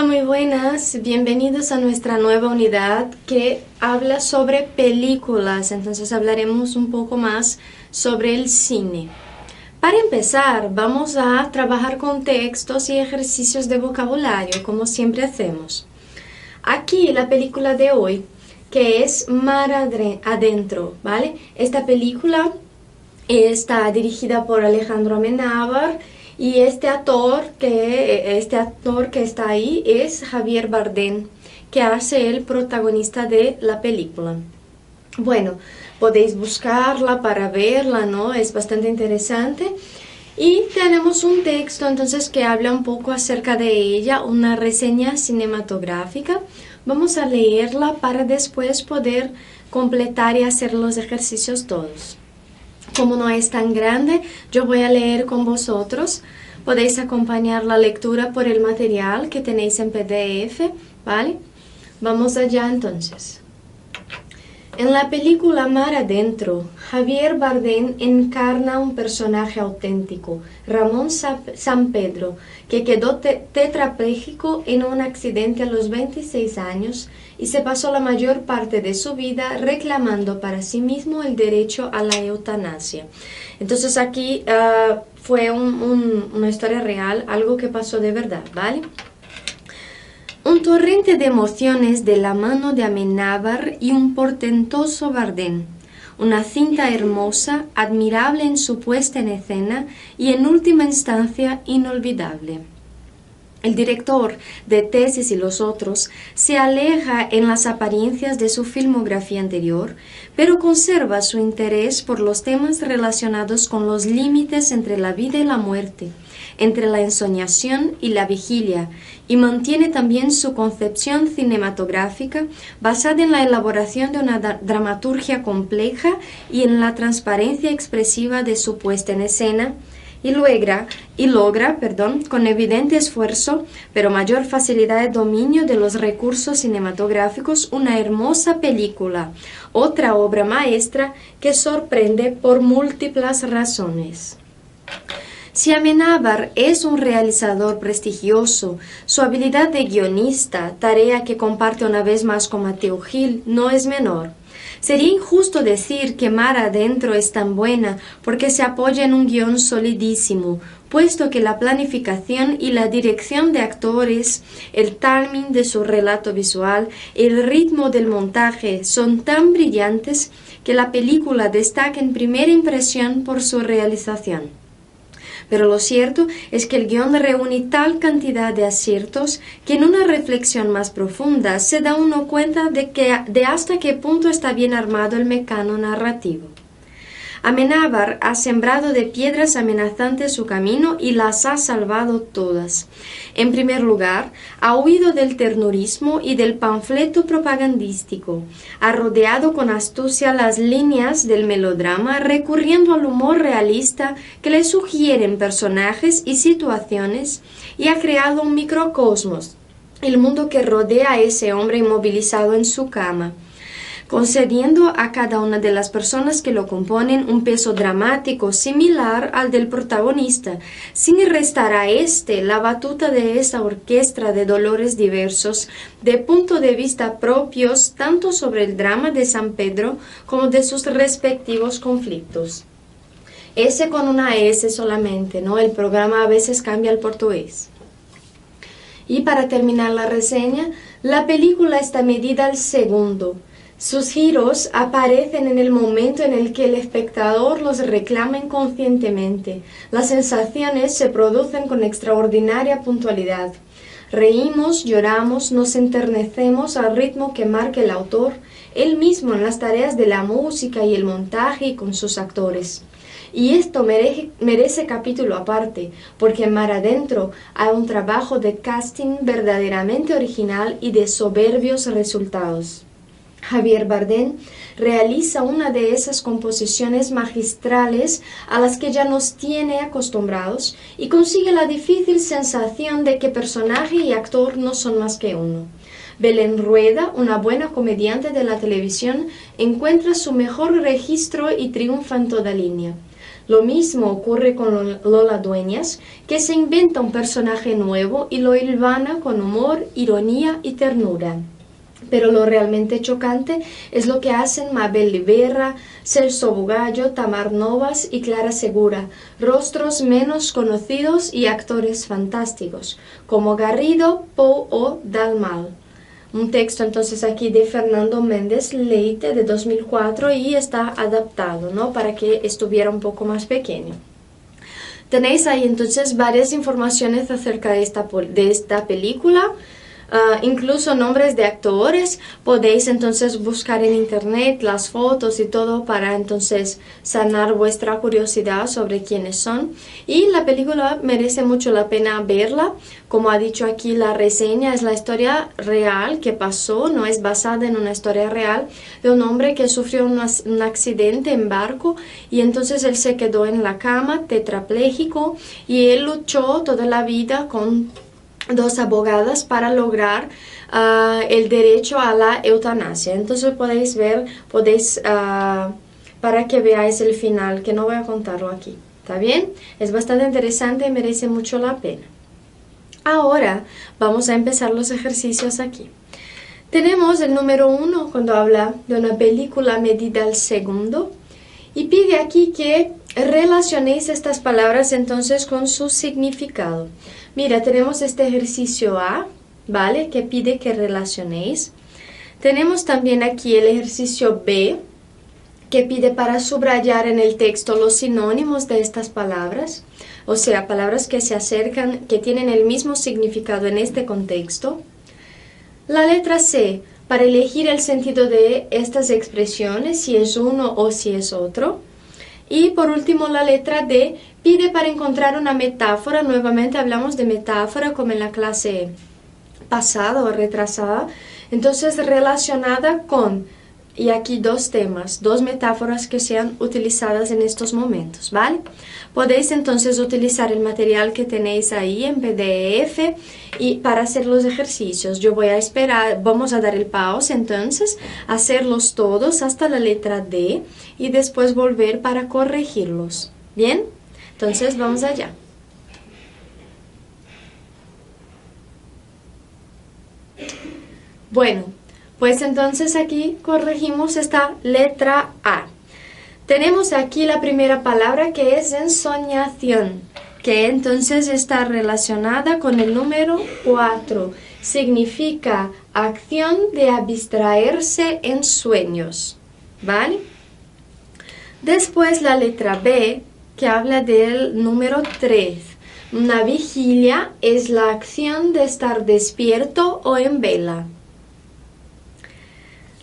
muy buenas, bienvenidos a nuestra nueva unidad que habla sobre películas. Entonces hablaremos un poco más sobre el cine. Para empezar, vamos a trabajar con textos y ejercicios de vocabulario, como siempre hacemos. Aquí la película de hoy, que es Mar Adentro, ¿vale? Esta película está dirigida por Alejandro Amenábar y este actor que está ahí es Javier Bardem, que hace el protagonista de la película. Bueno, podéis buscarla para verla, ¿no? Es bastante interesante. Y tenemos un texto entonces que habla un poco acerca de ella, una reseña cinematográfica. Vamos a leerla para después poder completar y hacer los ejercicios todos. Como no es tan grande, yo voy a leer con vosotros. Podéis acompañar la lectura por el material que tenéis en PDF, ¿vale? Vamos allá entonces. En la película Mar Adentro, Javier Bardem encarna un personaje auténtico, Ramón San Pedro, que quedó tetrapléjico en un accidente a los 26 años y se pasó la mayor parte de su vida reclamando para sí mismo el derecho a la eutanasia. Entonces aquí fue una historia real, algo que pasó de verdad, ¿vale? Un torrente de emociones de la mano de Amenábar y un portentoso Bardem. Una cinta hermosa, admirable en su puesta en escena y en última instancia inolvidable. El director de Tesis y los otros se aleja en las apariencias de su filmografía anterior, pero conserva su interés por los temas relacionados con los límites entre la vida y la muerte, entre la ensoñación y la vigilia, y mantiene también su concepción cinematográfica basada en la elaboración de una dramaturgia compleja y en la transparencia expresiva de su puesta en escena, y logra, con evidente esfuerzo, pero mayor facilidad de dominio de los recursos cinematográficos, una hermosa película, otra obra maestra que sorprende por múltiples razones. Si Amenábar es un realizador prestigioso, su habilidad de guionista, tarea que comparte una vez más con Mateo Gil, no es menor. Sería injusto decir que Mar Adentro es tan buena porque se apoya en un guión solidísimo, puesto que la planificación y la dirección de actores, el timing de su relato visual, el ritmo del montaje son tan brillantes que la película destaca en primera impresión por su realización. Pero lo cierto es que el guión reúne tal cantidad de aciertos que en una reflexión más profunda se da uno cuenta de hasta qué punto está bien armado el mecano narrativo. Amenábar ha sembrado de piedras amenazantes su camino y las ha salvado todas. En primer lugar, ha huido del ternurismo y del panfleto propagandístico. Ha rodeado con astucia las líneas del melodrama, recurriendo al humor realista que le sugieren personajes y situaciones, y ha creado un microcosmos, el mundo que rodea a ese hombre inmovilizado en su cama, concediendo a cada una de las personas que lo componen un peso dramático similar al del protagonista, sin restar a éste la batuta de esa orquesta de dolores diversos, de punto de vista propios tanto sobre el drama de San Pedro como de sus respectivos conflictos. S con una S solamente, ¿no? El programa a veces cambia al portugués. Y para terminar la reseña, la película está medida al segundo. Sus giros aparecen en el momento en el que el espectador los reclama inconscientemente. Las sensaciones se producen con extraordinaria puntualidad. Reímos, lloramos, nos enternecemos al ritmo que marca el autor, él mismo en las tareas de la música y el montaje y con sus actores. Y esto merece capítulo aparte, porque en Mar Adentro hay un trabajo de casting verdaderamente original y de soberbios resultados. Javier Bardem realiza una de esas composiciones magistrales a las que ya nos tiene acostumbrados y consigue la difícil sensación de que personaje y actor no son más que uno. Belén Rueda, una buena comediante de la televisión, encuentra su mejor registro y triunfa en toda línea. Lo mismo ocurre con Lola Dueñas, que se inventa un personaje nuevo y lo hilvana con humor, ironía y ternura. Pero lo realmente chocante es lo que hacen Mabel Liberra, Celso Bugallo, Tamar Novas y Clara Segura, rostros menos conocidos y actores fantásticos, como Garrido, Pou o Dalmal. Un texto entonces aquí de Fernando Méndez Leite de 2004 y está adaptado, ¿no? Para que estuviera un poco más pequeño. Tenéis ahí entonces varias informaciones acerca de esta película. Incluso nombres de actores, podéis entonces buscar en internet las fotos y todo para entonces sanar vuestra curiosidad sobre quiénes son. Y la película merece mucho la pena verla. Como ha dicho aquí la reseña, es la historia real que pasó, no es basada en una historia real de un hombre que sufrió un accidente en barco y entonces él se quedó en la cama tetrapléjico y él luchó toda la vida con dos abogadas para lograr el derecho a la eutanasia. Entonces podéis ver, para que veáis el final, que no voy a contarlo aquí. ¿Está bien? Es bastante interesante y merece mucho la pena. Ahora vamos a empezar los ejercicios aquí. Tenemos el número 1 cuando habla de una película medida al segundo y pide aquí que relacionéis estas palabras entonces con su significado. Mira, tenemos este ejercicio A, ¿vale? Que pide que relacionéis. Tenemos también aquí el ejercicio B, que pide para subrayar en el texto los sinónimos de estas palabras, o sea, palabras que se acercan, que tienen el mismo significado en este contexto. La letra C, para elegir el sentido de estas expresiones, si es uno o si es otro. Y por último la letra D pide para encontrar una metáfora. Nuevamente hablamos de metáfora como en la clase pasada o retrasada. Entonces relacionada con, y aquí dos temas, dos metáforas que sean utilizadas en estos momentos, ¿vale? Podéis entonces utilizar el material que tenéis ahí en PDF y para hacer los ejercicios. Yo voy a esperar, vamos a dar el pause entonces, hacerlos todos hasta la letra D y después volver para corregirlos. ¿Bien? Entonces vamos allá. Bueno, pues entonces aquí corregimos esta letra A. Tenemos aquí la primera palabra que es ensoñación, que entonces está relacionada con el número 4. Significa acción de abstraerse en sueños, ¿vale? Después la letra B, que habla del número 3. Una vigilia es la acción de estar despierto o en vela.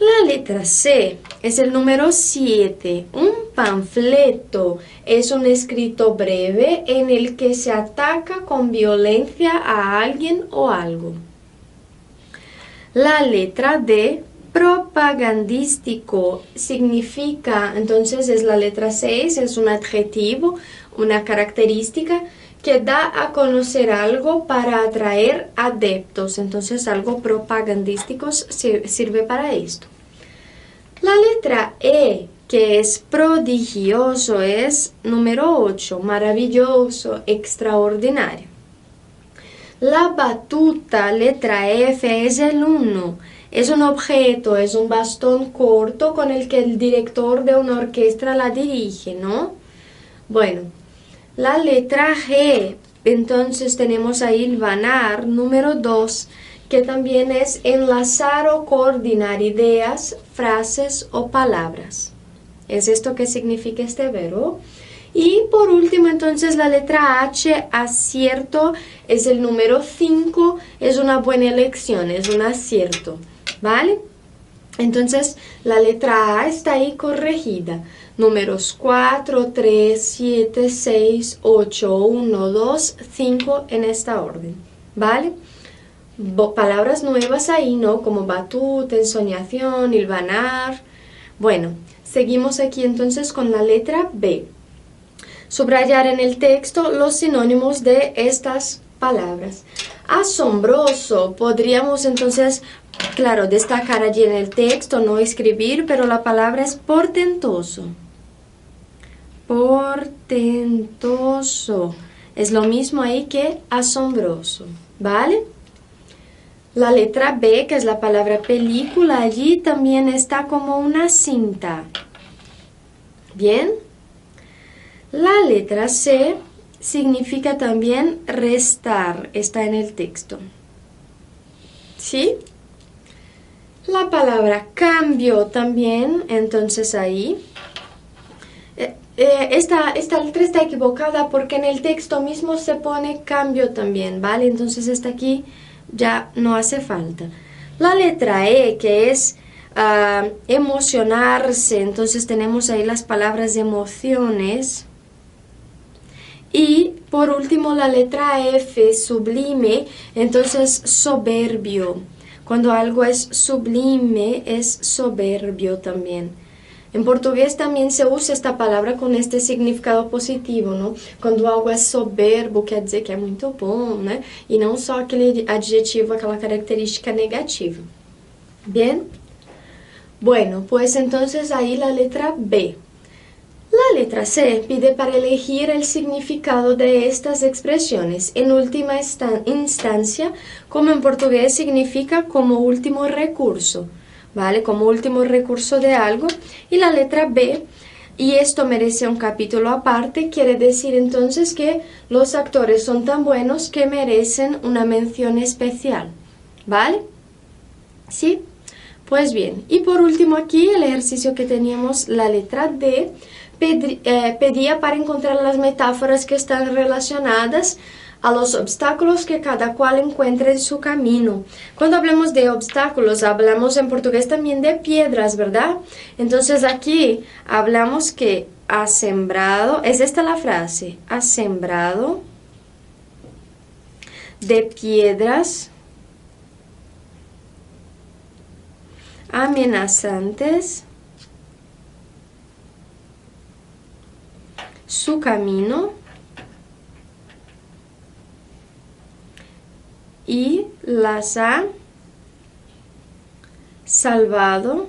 La letra C es el número 7. Un panfleto es un escrito breve en el que se ataca con violencia a alguien o algo. La letra D, propagandístico, significa, entonces es la letra 6, es un adjetivo, una característica que da a conocer algo para atraer adeptos. Entonces algo propagandístico sirve para esto. La letra E, que es prodigioso, es número 8, maravilloso, extraordinario. La batuta, letra F, es el 1. Es un objeto, es un bastón corto con el que el director de una orquesta la dirige, ¿no? Bueno, la letra G, entonces tenemos ahí hilvanar, número 2, que también es enlazar o coordinar ideas, frases o palabras. Es esto que significa este verbo. Y por último, entonces, la letra H, acierto, es el número 5, es una buena elección, es un acierto, ¿vale? Entonces, la letra A está ahí corregida. Números 4, 3, 7, 6, 8, 1, 2, 5 en esta orden, ¿vale? Palabras nuevas ahí, ¿no? Como batuta, ensoñación, hilvanar. Bueno, seguimos aquí entonces con la letra B. Subrayar en el texto los sinónimos de estas palabras. Asombroso, podríamos entonces, claro, destacar allí en el texto, no escribir, pero la palabra es portentoso. Portentoso. Es lo mismo ahí que asombroso, ¿vale? La letra B, que es la palabra película, allí también está como una cinta. ¿Bien? La letra C significa también restar, está en el texto. ¿Sí? La palabra cambio también, entonces ahí. Esta letra está equivocada porque en el texto mismo se pone cambio también, ¿vale? Entonces esta aquí ya no hace falta. La letra E, que es emocionarse, entonces tenemos ahí las palabras emociones. Y por último la letra F, sublime, entonces soberbio. Cuando algo es sublime, es soberbio también. En portugués también se usa esta palabra con este significado positivo, ¿no? Quando algo é soberbo, quer dizer que é muito bom, né? E não só aquele adjetivo, aquela característica negativa. Bien? Bueno, pues entonces ahí la letra B. La letra C pide para elegir el significado de estas expresiones. En última instancia, como en portugués significa como último recurso, ¿vale? Como último recurso de algo. Y la letra B, y esto merece un capítulo aparte, quiere decir entonces que los actores son tan buenos que merecen una mención especial, ¿vale? ¿Sí? Pues bien, y por último aquí el ejercicio que teníamos, la letra D, pedía para encontrar las metáforas que están relacionadas a los obstáculos que cada cual encuentre en su camino. Cuando hablamos de obstáculos, hablamos en portugués también de piedras, ¿verdad? Entonces aquí hablamos que ha sembrado, es esta la frase, ha sembrado de piedras amenazantes su camino y las ha salvado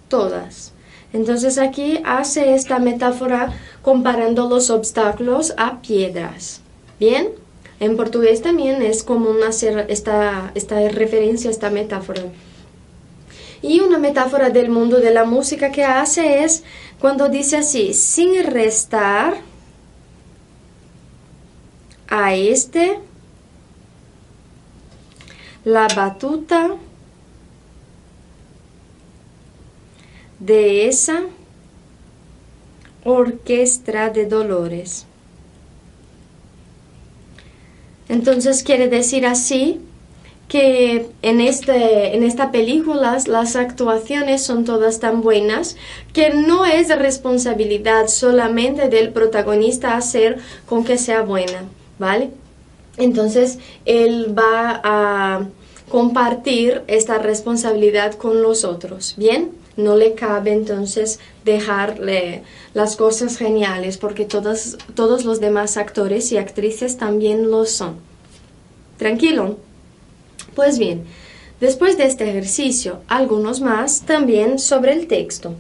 todas. Entonces aquí hace esta metáfora comparando los obstáculos a piedras. ¿Bien? En portugués también es común hacer esta referencia a esta metáfora. Y una metáfora del mundo de la música que hace es cuando dice así, sin restar a este la batuta de esa orquesta de dolores. Entonces quiere decir así que en esta película las actuaciones son todas tan buenas que no es responsabilidad solamente del protagonista hacer con que sea buena, ¿vale? Entonces él va a compartir esta responsabilidad con los otros, ¿bien? No le cabe entonces dejarle las cosas geniales porque todos los demás actores y actrices también lo son. ¿Tranquilo? Pues bien, después de este ejercicio, algunos más también sobre el texto.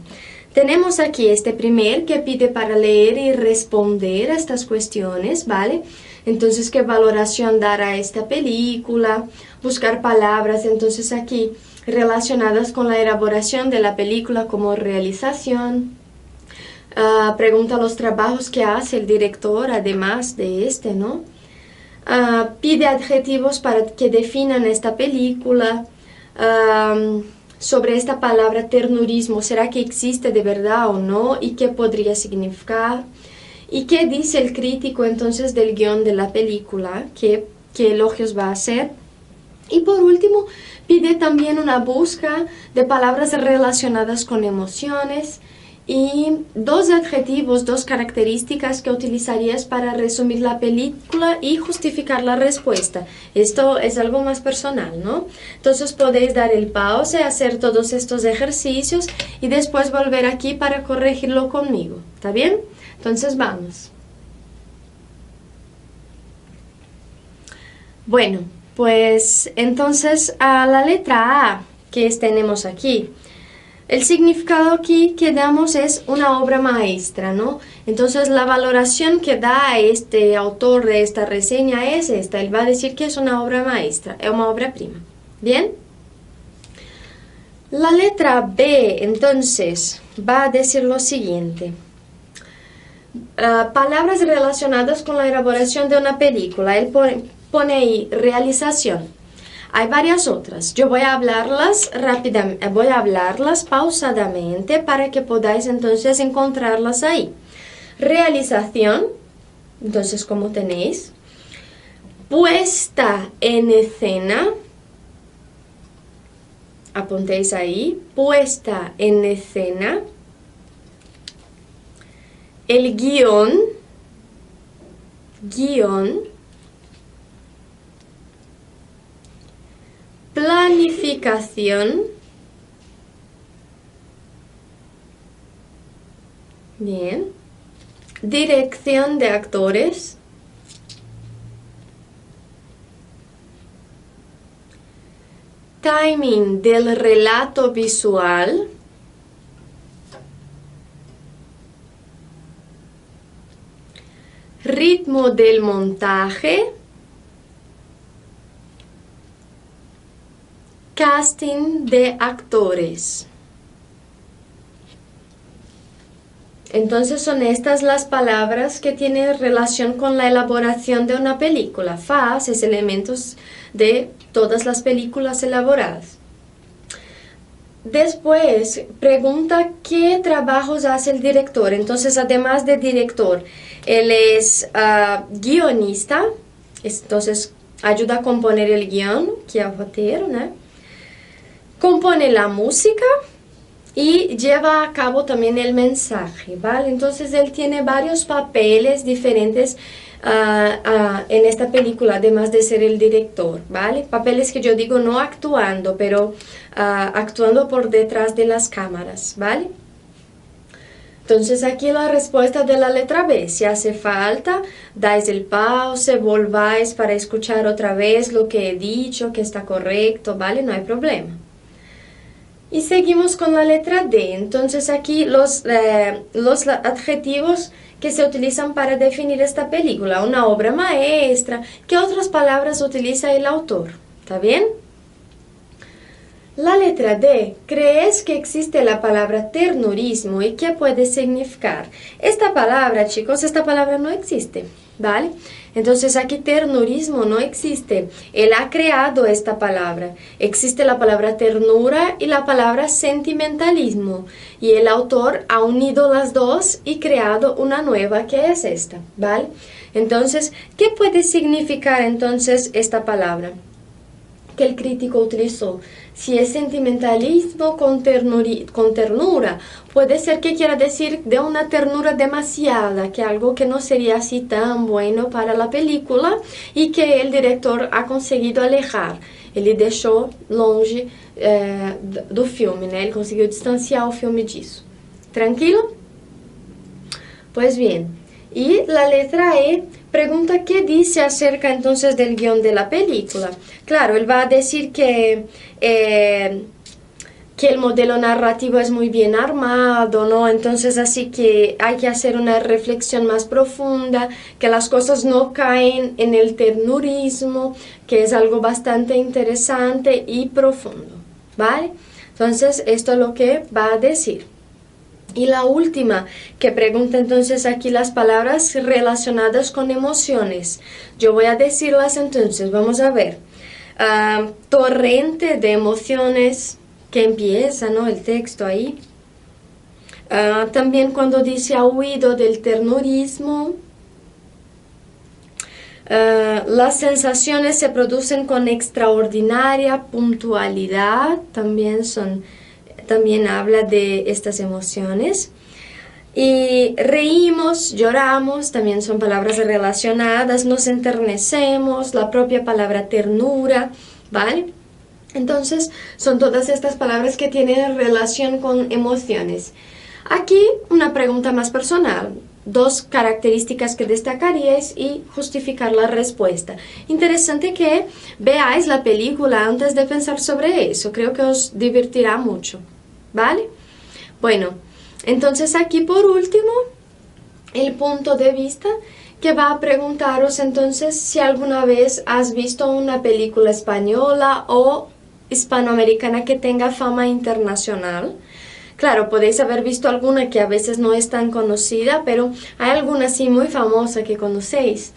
Tenemos aquí este primer que pide para leer y responder a estas cuestiones, ¿vale? Entonces, ¿qué valoración dar a esta película? Buscar palabras, entonces aquí, relacionadas con la elaboración de la película como realización. Pregunta los trabajos que hace el director, además de este, ¿no? Pide adjetivos para que definan esta película. Sobre esta palabra ternurismo, ¿será que existe de verdad o no? ¿Y qué podría significar? ¿Y qué dice el crítico entonces del guión de la película? ¿Qué elogios va a hacer? Y por último, pide también una búsqueda de palabras relacionadas con emociones y dos adjetivos, dos características que utilizarías para resumir la película y justificar la respuesta. Esto es algo más personal, ¿no? Entonces podéis dar el pause, hacer todos estos ejercicios y después volver aquí para corregirlo conmigo. ¿Está bien? Entonces vamos. Bueno, pues entonces a la letra A que tenemos aquí. el significado aquí que damos es una obra maestra, ¿no? Entonces la valoración que da este autor de esta reseña es esta. Él va a decir que es una obra maestra, es una obra prima. ¿Bien? La letra B, entonces, va a decir lo siguiente. Palabras relacionadas con la elaboración de una película. Él pone ahí realización. Hay varias otras. Yo voy a hablarlas rápidamente, voy a hablarlas pausadamente para que podáis entonces encontrarlas ahí. Realización, entonces como tenéis. Puesta en escena. Apuntéis ahí. Puesta en escena. El guión, planificación, bien, dirección de actores, timing del relato visual, ritmo del montaje, casting de actores. Entonces son estas las palabras que tienen relación con la elaboración de una película. Fases, elementos de todas las películas elaboradas. Después, pregunta qué trabajos hace el director. Entonces, además de director, él es guionista. Entonces, ayuda a componer el guión, que es el roteiro, ¿no? Compone la música y lleva a cabo también el mensaje, ¿vale? Entonces, él tiene varios papeles diferentes en esta película, además de ser el director, ¿vale? Papeles que yo digo no actuando, pero actuando por detrás de las cámaras, ¿vale? Entonces aquí la respuesta de la letra B. Si hace falta, dais el pause, volváis para escuchar otra vez lo que he dicho, que está correcto, ¿vale? No hay problema. Y seguimos con la letra D. Entonces aquí los adjetivos que se utilizan para definir esta película. Una obra maestra. ¿Qué otras palabras utiliza el autor? ¿Está bien? La letra D. ¿Crees que existe la palabra ternurismo y qué puede significar? Esta palabra, chicos, esta palabra no existe, ¿vale? Entonces aquí ternurismo no existe. Él ha creado esta palabra. Existe la palabra ternura y la palabra sentimentalismo. Y el autor ha unido las dos y creado una nueva que es esta, ¿vale? Entonces, ¿qué puede significar entonces esta palabra que el crítico utilizó? Si es sentimentalismo con ternura, puede ser que quiera decir de una ternura demasiada, que algo que no sería así tan bueno para la película y que el director ha conseguido alejar. Ele deixou longe do filme, né? Ele conseguiu distanciar o filme disso. Tranquilo? Pues bien. Y la letra E pregunta qué dice acerca entonces del guión de la película. Claro, él va a decir que el modelo narrativo es muy bien armado, ¿no? Entonces así que hay que hacer una reflexión más profunda, que las cosas no caen en el ternurismo, que es algo bastante interesante y profundo, ¿vale? Entonces esto es lo que va a decir. Y la última que pregunta entonces aquí las palabras relacionadas con emociones. Yo voy a decirlas entonces, vamos a ver. Torrente de emociones que empieza, ¿no? El texto ahí. También cuando dice ha huido del ternurismo. Las sensaciones se producen con extraordinaria puntualidad. También habla de estas emociones. Y reímos, lloramos, también son palabras relacionadas, nos enternecemos, la propia palabra ternura, ¿vale? Entonces, son todas estas palabras que tienen relación con emociones. Aquí, una pregunta más personal. Dos características que destacaríais y justificar la respuesta. Interesante que veáis la película antes de pensar sobre eso. Creo que os divertirá mucho, ¿vale? Bueno, entonces aquí por último, el punto de vista que va a preguntaros entonces si alguna vez has visto una película española o hispanoamericana que tenga fama internacional. Claro, podéis haber visto alguna que a veces no es tan conocida, pero hay alguna sí muy famosa que conocéis.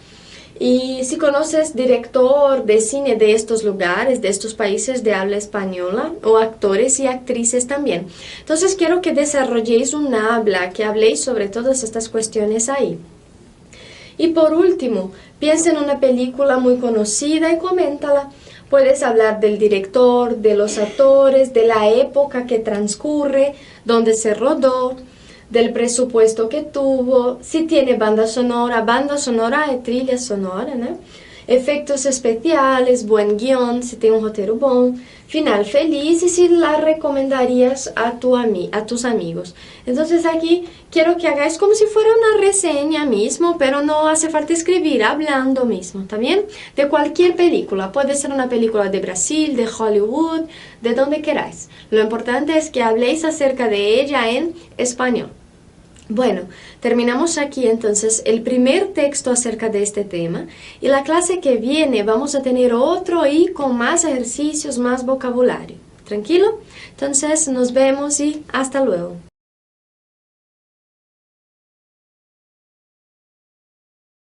Y si conoces director de cine de estos lugares, de estos países de habla española, o actores y actrices también. Entonces quiero que desarrolléis un habla, que habléis sobre todas estas cuestiones ahí. Y por último, piensa en una película muy conocida y coméntala. Puedes hablar del director, de los actores, de la época que transcurre, dónde se rodó, del presupuesto que tuvo, si tiene banda sonora e trilha sonora, né? Efectos especiales, buen guión, si tiene un roteiro bom, final feliz y si la recomendarías a tus amigos. Entonces aquí quiero que hagáis como si fuera una reseña mismo, pero no hace falta escribir, hablando mismo, ¿está bien? De cualquier película, puede ser una película de Brasil, de Hollywood, de donde queráis. Lo importante es que habléis acerca de ella en español. Bueno, terminamos aquí entonces el primer texto acerca de este tema y la clase que viene vamos a tener otro y con más ejercicios, más vocabulario. ¿Tranquilo? Entonces nos vemos y hasta luego.